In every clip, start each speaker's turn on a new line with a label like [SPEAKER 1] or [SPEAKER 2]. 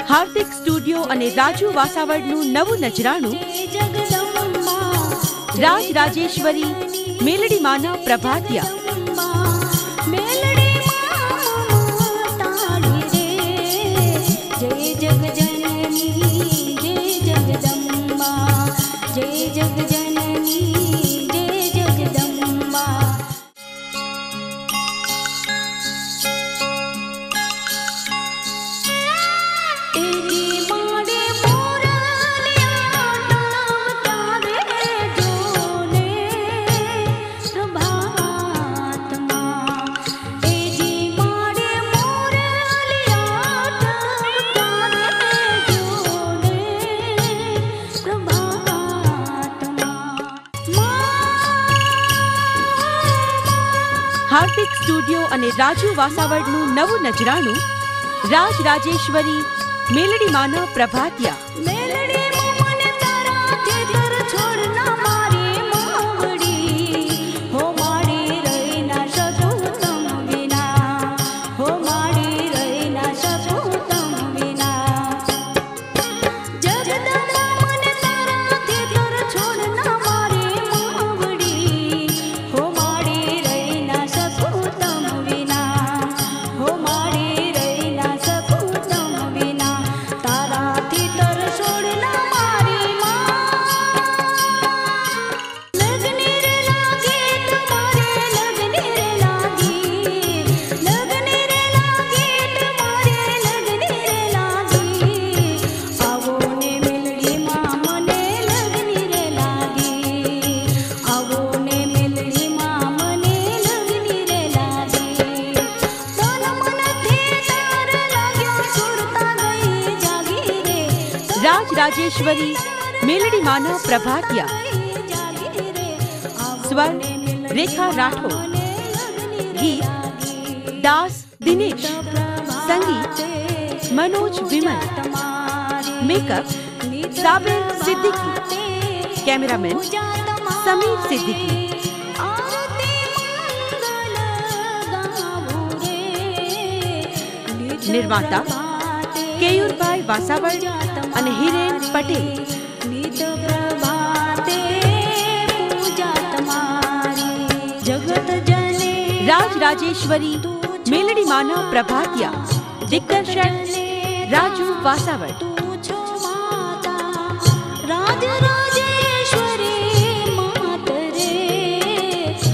[SPEAKER 1] હાર્દિક studio અને રાજુ વાસાવડનું નવું નજરાણું રાજ રાજેશ્વરી મેલડી માના પ્રભાતિયા. હાર્દિક સ્ટુડિયો અને રાજુ વાસાવડનું નવું નજરાણું રાજ રાજેશ્વરી મેલડી માના પ્રભાતિયા. રાજ રાજેશ્વરી મેલડી માના પ્રભાતિયા. સ્વર રેખા રાઠોડ. ગીત દાસ દિનેશ. સંગીત મનોજ વિમલ. મેકઅપ સાબિર સિદ્દીકી. કેમેરામેન સમીર સિદ્દીકી. નિર્માતા કેયુરભાઈ વાસાવડ અને હિરેન પટેલ. રાજ રાજેશ્વરી મેલડી માના પ્રભાતિયા. દિગ્દર્શન રાજુ વાસાવડ.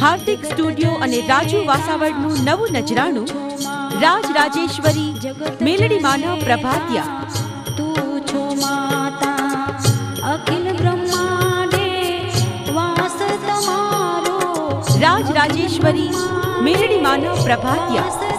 [SPEAKER 1] હાર્દિક સ્ટુડિયો અને રાજુ વાસાવડનું નવું નજરાણું રાજ રાજેશ્વરી મેલડી માના પ્રભાતિયા. રાજ રાજેશ્વરી મેલડી માના પ્રભાતિયા.